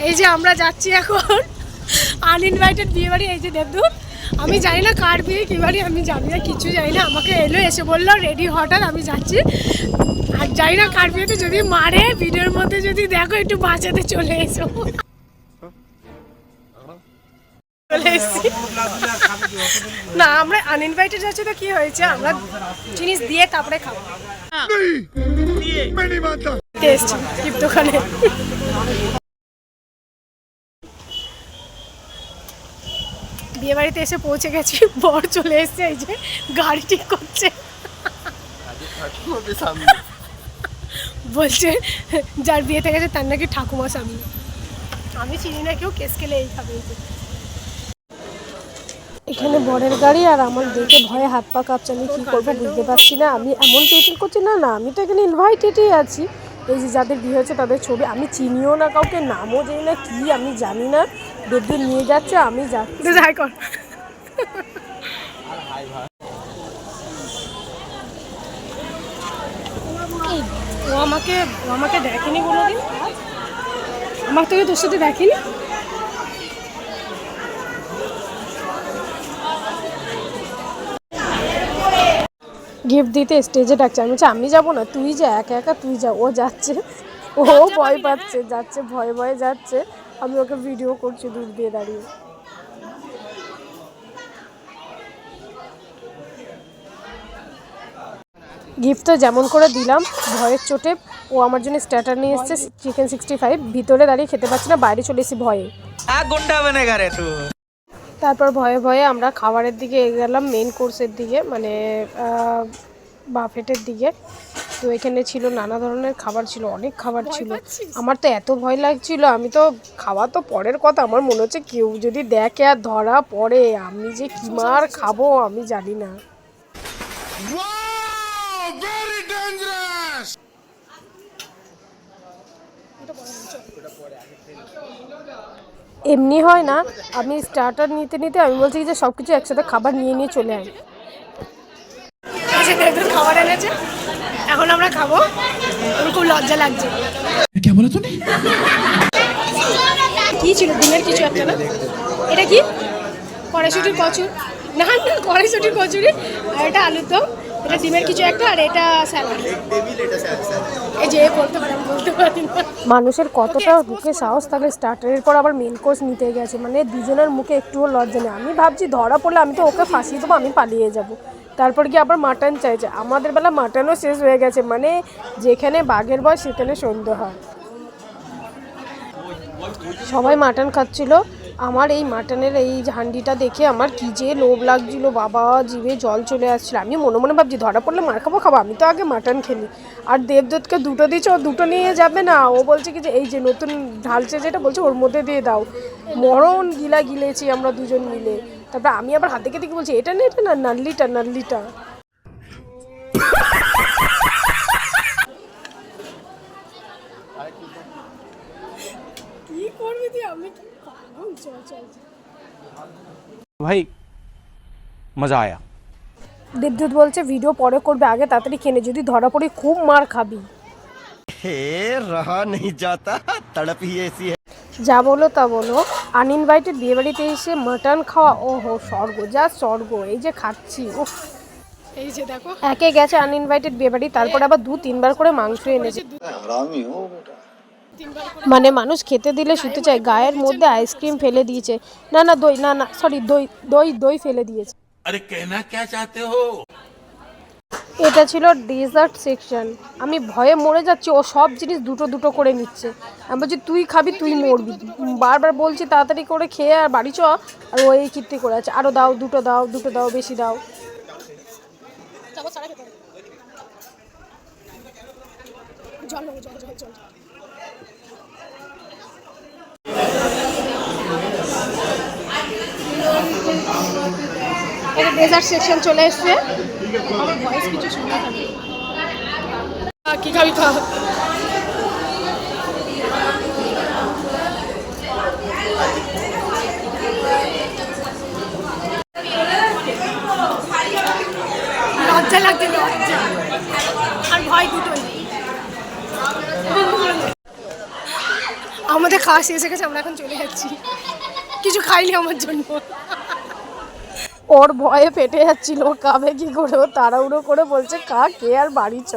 এই যে আমরা যাচ্ছি এখন আনইনভাইটেড বিয়ে বাড়ি। এই যে দেবদূত, আমি জানি না কার বিয়ে কী বাড়ি, আমি জানি না, কিছু জানি না। আমাকে এলো, এসে বললো রেডি হঠাৎ, আমি যাচ্ছি। আর জানি না কার বিয়েতে, যদি মারে ভিডিওর মধ্যে যদি দেখো একটু বাঁচাতে চলে এসো। না আমরা আনইনভাইটেড যাচ্ছি তো কি হয়েছে, আমরা জিনিস দিয়ে তারপরে খাবো। টেস্ট গিফট দোকানে বিয়ে বাড়িতে এসে পৌঁছে গেছি, বর চলে এসছে, এই যে গাড়ি ঠিক করছে, বলছে যার বিয়েতে গেছে তার নাকি ঠাকুমা সামনে। আমি চিনি না কেউ, কেস খেলে এই খাবে। এখানে বরের গাড়ি, আর আমার দেখে ভয়ে হাত পা কাঁপছে, আমি কী করবো বুঝতে পারছি না। আমি এমন পেটিং করছি, না না আমি তো এখানে ইনভাইটেডই আছি। এই যে যাদের বিয়ে হচ্ছে তাদের ছবি, আমি চিনিও না কাউকে, নামও জানি না, কি আমি জানি না। দেবদূত নিয়ে যাচ্ছে, আমি যাচ্ছি। যাই কর, ও আমাকে দেখেনি কোনোদিন, আমার থেকে তোর সাথে দেখেনি। গিফট দিতে স্টেজে ডাকছে, আমি বলছি আমি যাবো না, তুই যা, একা একা তুই যা। ও যাচ্ছে, ও ভয় পাচ্ছে, যাচ্ছে ভয়ে ভয়ে যাচ্ছে, আমি ওকে ভিডিও করছি দূর দিয়ে দাঁড়িয়ে। গিফট তো যেমন করে দিলাম, ভয়ের চোটে ও আমার জন্য স্টার্টার নিয়ে এসছে, চিকেন 65, ভিতরে দাঁড়িয়ে খেতে পারছি না, বাইরে চলে এসেছি ভয়ে। তারপর ভয়ে ভয়ে আমরা খাবারের দিকে এগিয়ে গেলাম, মেন কোর্সের দিকে, মানে বাফেটের দিকে। তো এখানে ছিল নানা ধরনের খাবার, ছিল অনেক খাবার ছিল। আমার তো এত ভয় লাগছিল, আমি তো খাওয়া তো পরের কথা, আমার মনে হচ্ছে কেউ যদি দেখে আর ধরা পড়ে আমি যে কি মার খাবো আমি জানি না। এমনি হয় না, আমি স্টার্টার নিতে নিতে আমি বলছি যে সব কিছু একসাথে খাবার নিয়ে নিয়ে চলে আয়। খাবার এনেছে, এখন আমরা খাবো। আমার খুব লজ্জা লাগছে। কি ছিল ডিমের কিছু একটা, না এটা কি কড়াইশুটির কচুরি, না না কড়াইশুটির কচুরি, আর এটা আলুর দম, এটা ডিমের কিছু একটা, আর এটা স্যালাড। এই যে বলতে পারি, আমি বলতে পারি না। মানুষের কতটা মুখে সাহস থাকলে স্টার্টারের পর আবার মেন কোর্স নিতে গেছে, মানে দুজনের মুখে একটুও লজ্জা নেই। আমি ভাবছি ধরা পড়লে আমি তো ওকে ফাঁসিয়ে দেবো, আমি পালিয়ে যাব। তারপর কি আবার মাটন চাইছে, আমাদের বেলা মাটনও শেষ হয়ে গেছে, মানে যেখানে বাঘের বয় সেখানে সন্ধে হয়। সবাই মাটন খাচ্ছিল, আমার এই মাটনের এই হান্ডিটা দেখে আমার কি যে লোভ লাগছিল, বাবা জিভে জল চলে আসছিল। আমি মনে মনে ভাবছি ধরা পড়লে মার খাবো, আমি তো আগে মাটন খেলি। আর দেবদূতকে দুটো দিচ্ছে, ও দুটো নিয়ে যাবে না, ও বলছে কি যে এই যে নতুন ঢালছে যেটা, বলছে ওর মধ্যে দিয়ে দাও। মরণ গিলা গিলেছি আমরা দুজন মিলে। তারপর আমি আবার হাতে থেকে বলছি এটা না, এটা না, নাল্লিটা নাল্লিটা। কি করবি তুই, আমি ভাই মজা আয়া। দেবদূত বলছে ভিডিও পরে করবে, আগে তাড়াতাড়ি খেলে, যদি ধরা পড়ি খুব মার খাবি। রহা নেই যাতা, তড়প হি ऐसी है। যা বলো তা বলো, আনইনভাইটেড বিয়ে বাড়িতে এসে মাটন খাওয়া, ওহো স্বর্গ, যা স্বর্গ। এই যে খাচ্ছি, উফ। এই যে দেখো, একে গেছে আনইনভাইটেড বিয়ে বাড়ি, তারপর আবার 2-3 বার করে মাংস এনেছে। মানে মানুষ খেতে দিলে শুতে চায়, গায়ের মধ্যে আইসক্রিম ফেলে দিয়েছে, না না দই, না না সরি দই দই দই ফেলে দিয়েছে। আরে कहना क्या चाहते हो? এটা ছিল ডেজার্ট সেকশন। আমি ভয়ে মরে যাচ্ছি, ও সব জিনিস দুটো দুটো করে নিচ্ছে। আমি বলছি তুই খাবি তুই মরবি, বারবার বলছি তাড়াতাড়ি করে খেয়ে আর বাড়ি চ, আর ও এই কীর্তি করে আছে, আরও দাও, দুটো দাও, দুটো দাও, বেশি দাও। এটা ডেজার্ট সেকশন চলে এসছে, আমার ভয়েস কিছু শোনা যাবে। কি খাবি খা। লজ্জা লাগছে, লজ্জা আর ভয় দুটোই। আমাদের খাওয়া শেষ হয়ে গেছে, আমরা এখন চলে যাচ্ছি। কিছু খাইনি আমার জন্য। ওর ভয়ে ফেটে যাচ্ছিল, কাবে কি করে, ও তাড়াহুড়ো করে বলছে কে আর বাড়ি চ।